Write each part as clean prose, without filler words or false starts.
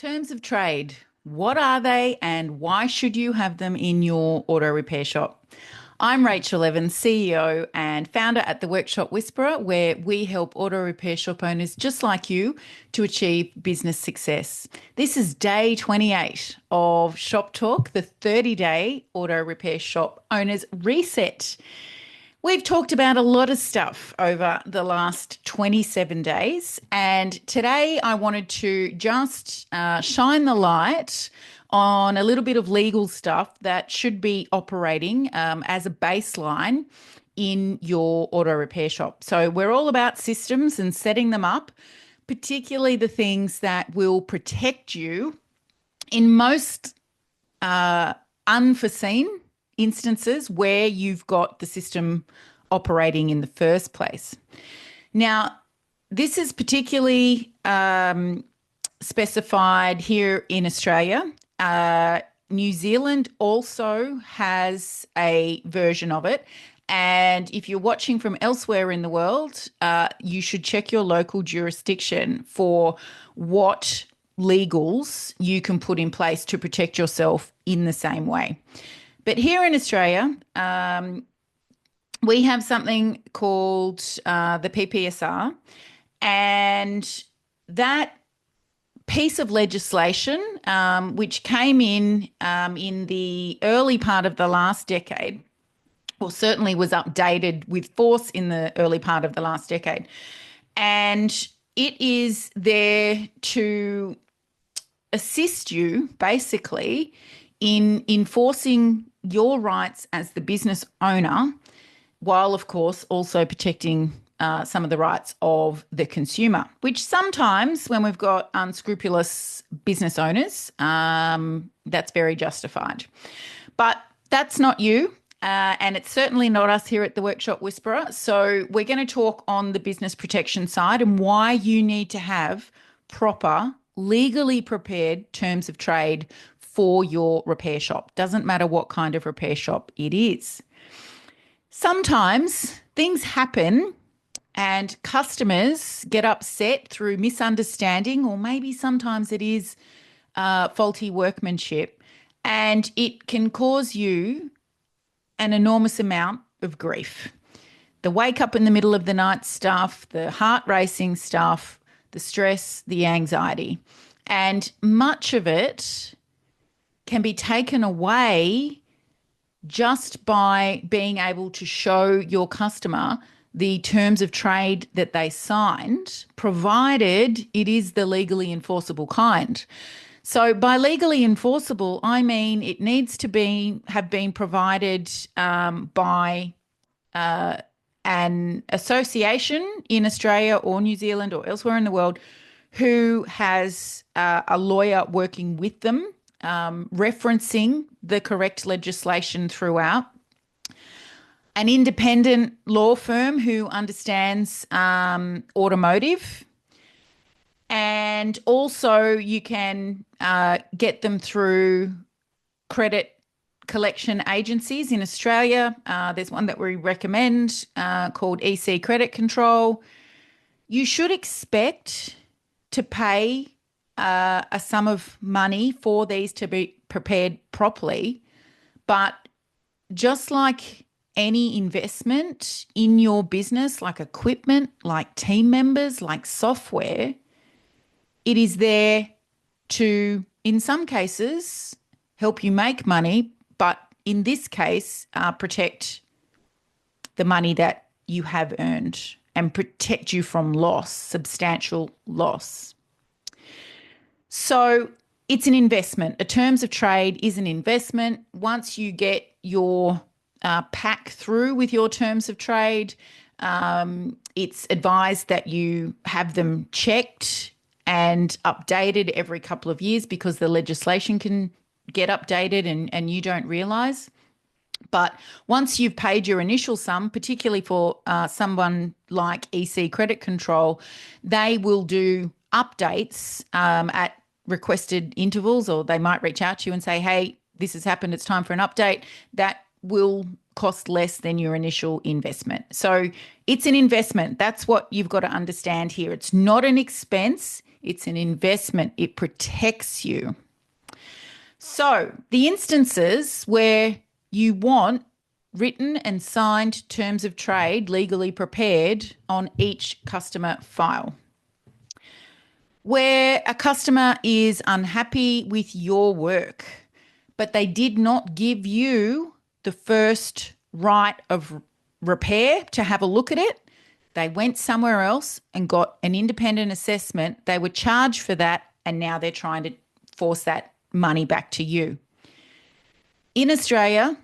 Terms of trade. What are they and why should you have them in your auto repair shop? I'm Rachel Evans, CEO and founder at the Workshop Whisperer, where we help auto repair shop owners just like you to achieve business success. This is day 28 of Shop Talk, the 30-day auto repair shop owners reset. We've talked about a lot of stuff over the last 27 days, and today I wanted to just shine the light on a little bit of legal stuff that should be operating as a baseline in your auto repair shop. So we're all about systems and setting them up, particularly the things that will protect you in most unforeseen instances where you've got the system operating in the first place. Now, this is particularly specified here in Australia. New Zealand also has a version of it. And if you're watching from elsewhere in the world, you should check your local jurisdiction for what legals you can put in place to protect yourself in the same way. But here in Australia, we have something called the PPSR, and that piece of legislation, which came in the early part of the last decade, or certainly was updated with force in the early part of the last decade, and it is there to assist you basically in enforcing your rights as the business owner, while of course also protecting some of the rights of the consumer, which sometimes when we've got unscrupulous business owners, that's very justified. But that's not you. And it's certainly not us here at the Workshop Whisperer. So we're going to talk on the business protection side and why you need to have proper, legally prepared terms of trade for your repair shop. Doesn't matter what kind of repair shop it is. Sometimes things happen and customers get upset through misunderstanding, or maybe sometimes it is faulty workmanship, and it can cause you an enormous amount of grief. The wake up in the middle of the night stuff, the heart racing stuff, the stress, the anxiety, and much of it can be taken away just by being able to show your customer the terms of trade that they signed, provided it is the legally enforceable kind. So by legally enforceable, I mean it needs to have been provided by an association in Australia or New Zealand or elsewhere in the world who has a lawyer working with them, referencing the correct legislation throughout, an independent law firm who understands automotive, and also you can get them through credit collection agencies in Australia. There's one that we recommend called EC Credit Control. You should expect to pay a sum of money for these to be prepared properly. But just like any investment in your business, like equipment, like team members, like software, it is there to, in some cases, help you make money, but in this case, protect the money that you have earned and protect you from loss, substantial loss. So it's an investment. A terms of trade is an investment. Once you get your pack through with your terms of trade, it's advised that you have them checked and updated every couple of years, because the legislation can get updated and you don't realise. But once you've paid your initial sum, particularly for someone like EC Credit Control, they will do updates at requested intervals, or they might reach out to you and say, hey, this has happened, it's time for an update. That will cost less than your initial investment. So it's an investment. That's what you've got to understand here. It's not an expense. It's an investment. It protects you. So the instances where you want written and signed terms of trade legally prepared on each customer file. Where a customer is unhappy with your work, but they did not give you the first right of repair to have a look at it. They went somewhere else and got an independent assessment. They were charged for that, and now they're trying to force that money back to you. In Australia,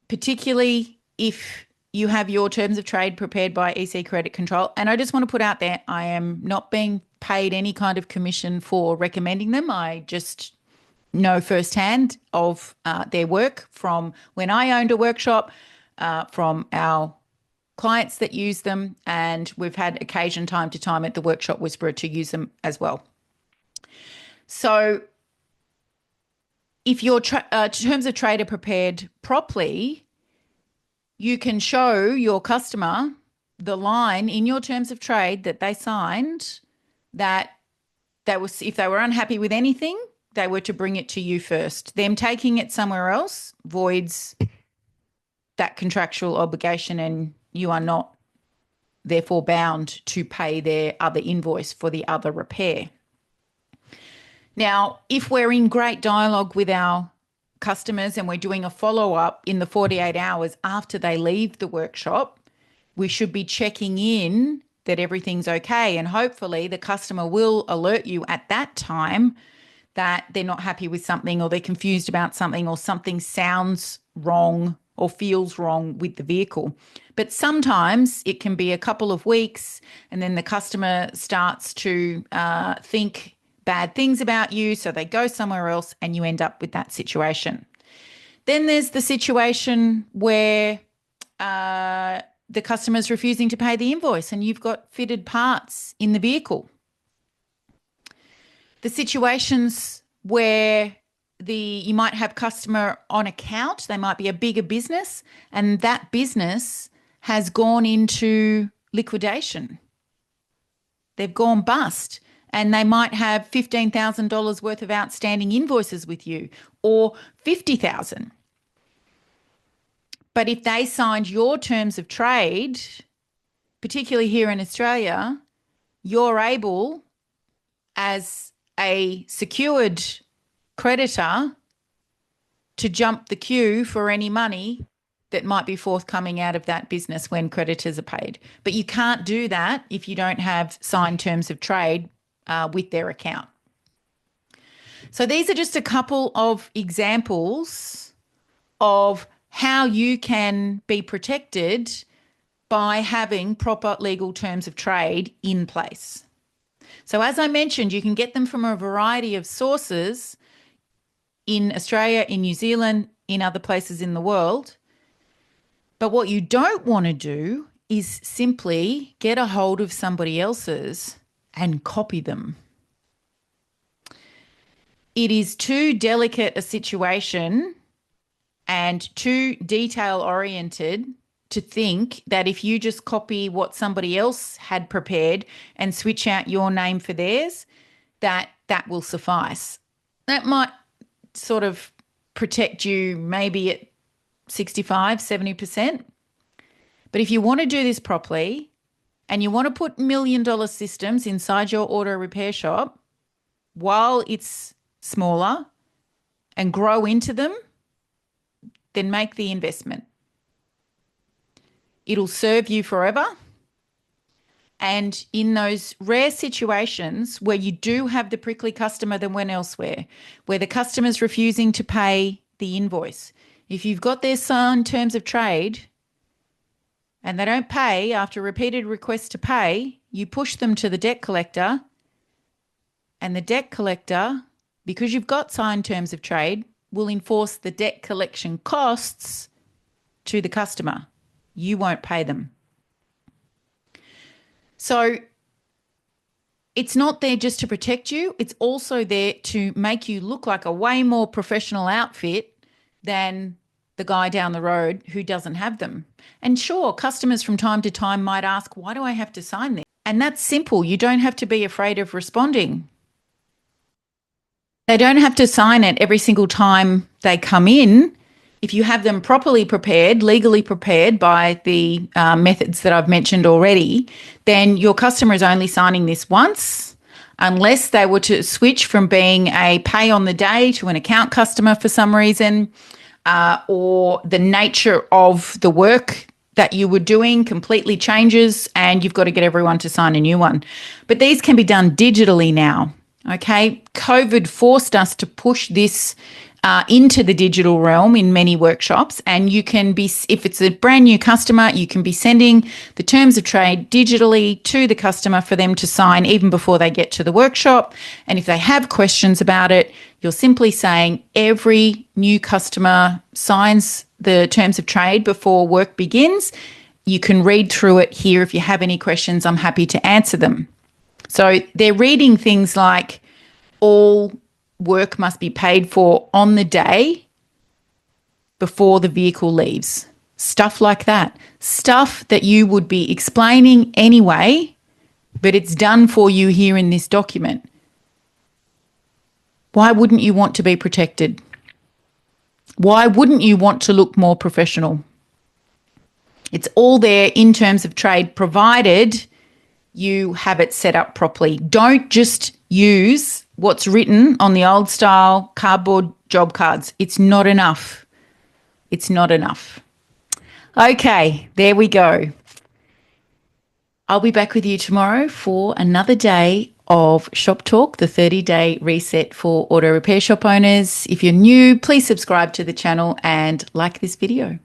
particularly if you have your terms of trade prepared by EC Credit Control, and I just want to put out there, I am not being paid any kind of commission for recommending them. I just know firsthand of their work from when I owned a workshop, from our clients that use them, and we've had occasion time to time at the Workshop Whisperer to use them as well. So if your terms of trade are prepared properly, you can show your customer the line in your terms of trade that they signed that if they were unhappy with anything, they were to bring it to you first. Them taking it somewhere else voids that contractual obligation, and you are not therefore bound to pay their other invoice for the other repair. Now, if we're in great dialogue with our customers and we're doing a follow-up in the 48 hours after they leave the workshop, we should be checking in that everything's okay. And hopefully the customer will alert you at that time that they're not happy with something, or they're confused about something, or something sounds wrong or feels wrong with the vehicle. But sometimes it can be a couple of weeks, and then the customer starts to think bad things about you, so they go somewhere else and you end up with that situation. Then there's the situation where the customer's refusing to pay the invoice and you've got fitted parts in the vehicle. The situations where you might have customer on account, they might be a bigger business, and that business has gone into liquidation. They've gone bust. And they might have $15,000 worth of outstanding invoices with you, or $50,000. But if they signed your terms of trade, particularly here in Australia, you're able, as a secured creditor, to jump the queue for any money that might be forthcoming out of that business when creditors are paid. But you can't do that if you don't have signed terms of trade with their account. So these are just a couple of examples of how you can be protected by having proper legal terms of trade in place. So as I mentioned, you can get them from a variety of sources in Australia, in New Zealand, in other places in the world. But what you don't want to do is simply get a hold of somebody else's and copy them. It is too delicate a situation and too detail-oriented to think that if you just copy what somebody else had prepared and switch out your name for theirs, that will suffice. That might sort of protect you maybe at 65, 70%. But if you want to do this properly, and you want to put $1 million systems inside your auto repair shop while it's smaller and grow into them, then make the investment. It'll serve you forever. And in those rare situations where you do have the prickly customer that went elsewhere, where the customer's refusing to pay the invoice, if you've got their signed terms of trade and they don't pay after repeated requests to pay, you push them to the debt collector, and the debt collector, because you've got signed terms of trade, will enforce the debt collection costs to the customer. You won't pay them. So it's not there just to protect you. It's also there to make you look like a way more professional outfit than the guy down the road who doesn't have them. And sure, customers from time to time might ask, why do I have to sign this? And that's simple. You don't have to be afraid of responding. They don't have to sign it every single time they come in. If you have them properly prepared, legally prepared by the methods that I've mentioned already, then your customer is only signing this once, unless they were to switch from being a pay on the day to an account customer for some reason, or the nature of the work that you were doing completely changes and you've got to get everyone to sign a new one. But these can be done digitally now. Okay. COVID forced us to push this into the digital realm in many workshops. And you can be, if it's a brand new customer, you can be sending the terms of trade digitally to the customer for them to sign even before they get to the workshop. And if they have questions about it, you're simply saying every new customer signs the terms of trade before work begins. You can read through it here. If you have any questions, I'm happy to answer them. So they're reading things like all work must be paid for on the day before the vehicle leaves. Stuff like that. Stuff that you would be explaining anyway, but it's done for you here in this document. Why wouldn't you want to be protected? Why wouldn't you want to look more professional? It's all there in terms of trade, provided you have it set up properly. Don't just use what's written on the old style cardboard job cards. It's not enough. It's not enough. Okay, there we go. I'll be back with you tomorrow for another day of Shop Talk, the 30-day reset for auto repair shop owners. If you're new, please subscribe to the channel and like this video.